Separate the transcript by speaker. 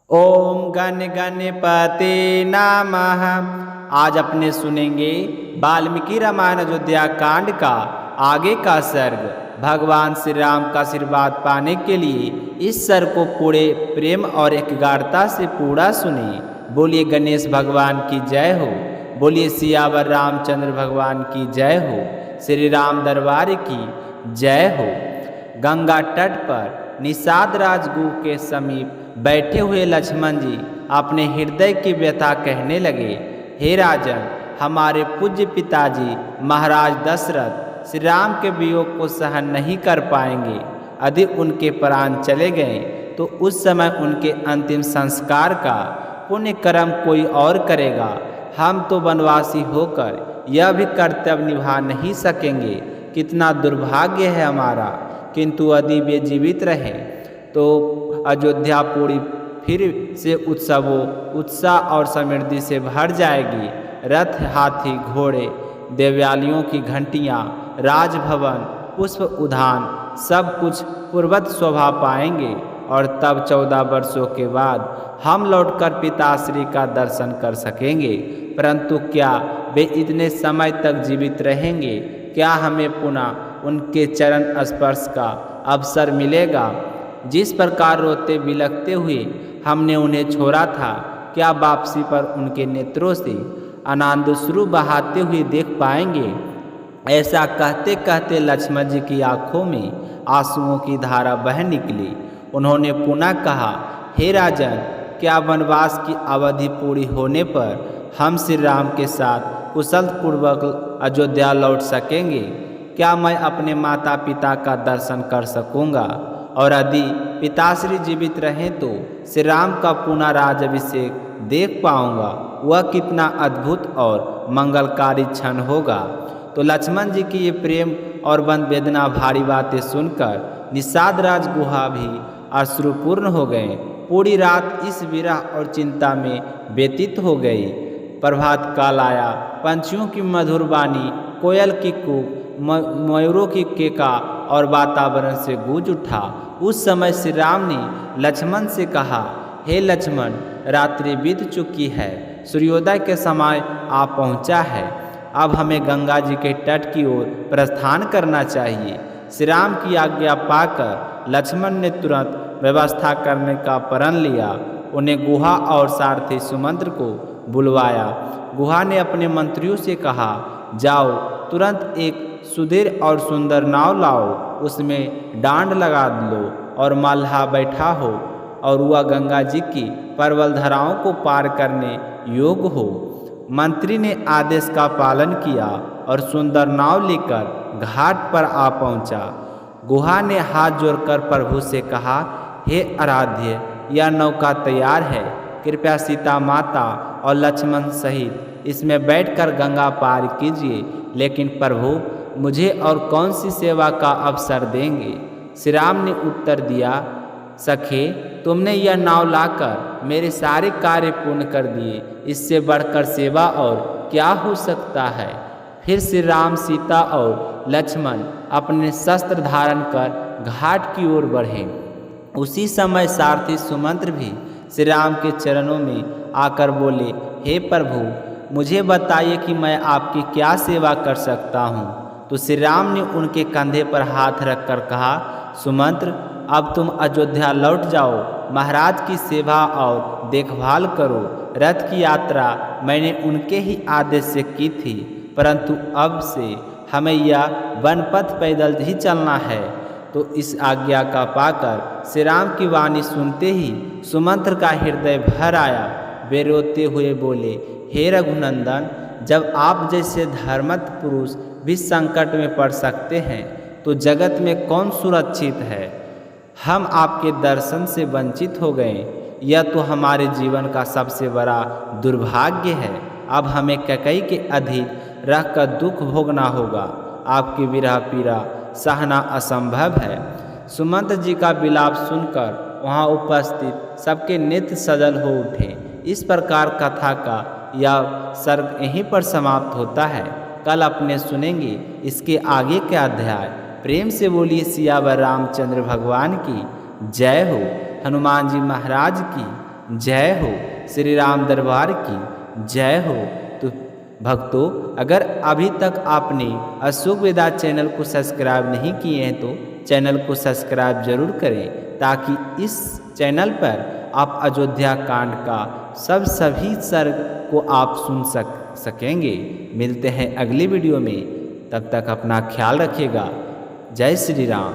Speaker 1: ओम गण गणपते नमः। आज अपने सुनेंगे वाल्मीकि रामायण अयोध्या कांड का आगे का सर्ग। भगवान श्री राम का आशीर्वाद पाने के लिए इस सर्ग को पूरे प्रेम और एकाग्रता से पूरा सुने। बोलिए गणेश भगवान की जय हो। बोलिए सियावर रामचंद्र भगवान की जय हो। श्री राम दरबार की जय हो। गंगा तट पर निषाद राजगुह के समीप बैठे हुए लक्ष्मण जी अपने हृदय की व्यथा कहने लगे। हे राजन, हमारे पूज्य पिताजी महाराज दशरथ श्री राम के वियोग को सहन नहीं कर पाएंगे। यदि उनके प्राण चले गए तो उस समय उनके अंतिम संस्कार का पुण्य कर्म कोई और करेगा। हम तो वनवासी होकर यह भी कर्तव्य निभा नहीं सकेंगे। कितना दुर्भाग्य है हमारा। किंतु यदि वे जीवित रहें तो अयोध्या पूरी फिर से उत्साह और समृद्धि से भर जाएगी। रथ, हाथी, घोड़े, देवयालियों की घंटियाँ, राजभवन, पुष्प उद्यान सब कुछ पूर्वत शोभा पाएंगे। और तब 14 वर्षों के बाद हम लौटकर पिताश्री का दर्शन कर सकेंगे। परंतु क्या वे इतने समय तक जीवित रहेंगे? क्या हमें पुनः उनके चरण स्पर्श का अवसर मिलेगा? जिस प्रकार रोते बिलखते हुए हमने उन्हें छोड़ा था, क्या वापसी पर उनके नेत्रों से आनंदाश्रु बहाते हुए देख पाएंगे? ऐसा कहते कहते लक्ष्मण जी की आंखों में आंसुओं की धारा बह निकली। उन्होंने पुनः कहा, हे राजन, क्या वनवास की अवधि पूरी होने पर हम श्री राम के साथ कुशल पूर्वक अयोध्या लौट सकेंगे? क्या मैं अपने माता पिता का दर्शन कर सकूंगा? और यदि पिताश्री जीवित रहें तो श्री राम का पुनः राज्याभिषेक देख पाऊंगा। वह कितना अद्भुत और मंगलकारी क्षण होगा। तो लक्ष्मण जी की ये प्रेम और वेदना भारी बातें सुनकर निषाद राज गुहा भी अश्रुपूर्ण हो गए। पूरी रात इस विरह और चिंता में व्यतीत हो गई। प्रभात काल आया। पंछियों की मधुर वाणी, कोयल की कूक, मयूरों की केका और वातावरण से गूंज उठा। उस समय श्री राम ने लक्ष्मण से कहा, हे लक्ष्मण, रात्रि बीत चुकी है, सूर्योदय के समय आ पहुंचा है। अब हमें गंगा जी के तट की ओर प्रस्थान करना चाहिए। श्री राम की आज्ञा पाकर लक्ष्मण ने तुरंत व्यवस्था करने का प्रण लिया। उन्हें गुहा और सारथी सुमंत्र को बुलवाया। गुहा ने अपने मंत्रियों से कहा, जाओ तुरंत एक सुदृढ़ और सुंदर नाव लाओ, उसमें डांड लगा लो और मल्लाह बैठा हो और वह गंगा जी की प्रबल धाराओं को पार करने योग्य हो। मंत्री ने आदेश का पालन किया और सुंदर नाव लेकर घाट पर आ पहुंचा। गुहा ने हाथ जोड़कर प्रभु से कहा, हे आराध्य, यह नौका तैयार है। कृपया सीता माता और लक्ष्मण सहित इसमें बैठकर गंगा पार कीजिए। लेकिन प्रभु, मुझे और कौन सी सेवा का अवसर देंगे? श्री राम ने उत्तर दिया, सखे, तुमने यह नाव लाकर मेरे सारे कार्य पूर्ण कर दिए। इससे बढ़कर सेवा और क्या हो सकता है? फिर श्री राम, सीता और लक्ष्मण अपने शस्त्र धारण कर घाट की ओर बढ़े। उसी समय सारथी सुमंत्र भी श्री राम के चरणों में आकर बोले, हे प्रभु, मुझे बताइए कि मैं आपकी क्या सेवा कर सकता हूँ। तो श्री राम ने उनके कंधे पर हाथ रखकर कहा, सुमंत्र, अब तुम अयोध्या लौट जाओ। महाराज की सेवा और देखभाल करो। रथ की यात्रा मैंने उनके ही आदेश से की थी, परंतु अब से हमें यह वनपथ पैदल ही चलना है। तो इस आज्ञा का पाकर श्री राम की वाणी सुनते ही सुमंत्र का हृदय भर आया। वे रोते हुए बोले, हे रघुनंदन, जब आप जैसे धर्मत पुरुष भी संकट में पड़ सकते हैं तो जगत में कौन सुरक्षित है? हम आपके दर्शन से वंचित हो गए। यह तो हमारे जीवन का सबसे बड़ा दुर्भाग्य है। अब हमें कैकेयी के अधीन रहकर दुख भोगना होगा। आपकी विरह पीड़ा सहना असंभव है। सुमंत्र जी का विलाप सुनकर वहाँ उपस्थित सबके नेत्र सजल हो उठे। इस प्रकार कथा का यह सर्ग यहीं पर समाप्त होता है। कल अपने सुनेंगे इसके आगे के अध्याय। प्रेम से बोलिए सियावर रामचंद्र भगवान की जय हो। हनुमान जी महाराज की जय हो, श्री राम दरबार की जय हो। तो भक्तों, अगर अभी तक आपने अशोक वेदांत चैनल को सब्सक्राइब नहीं किए हैं तो चैनल को सब्सक्राइब जरूर करें, ताकि इस चैनल पर आप अयोध्या कांड का सभी सर्ग को आप सुन सकेंगे। मिलते हैं अगली वीडियो में, तब तक अपना ख्याल रखिएगा। जय श्री राम।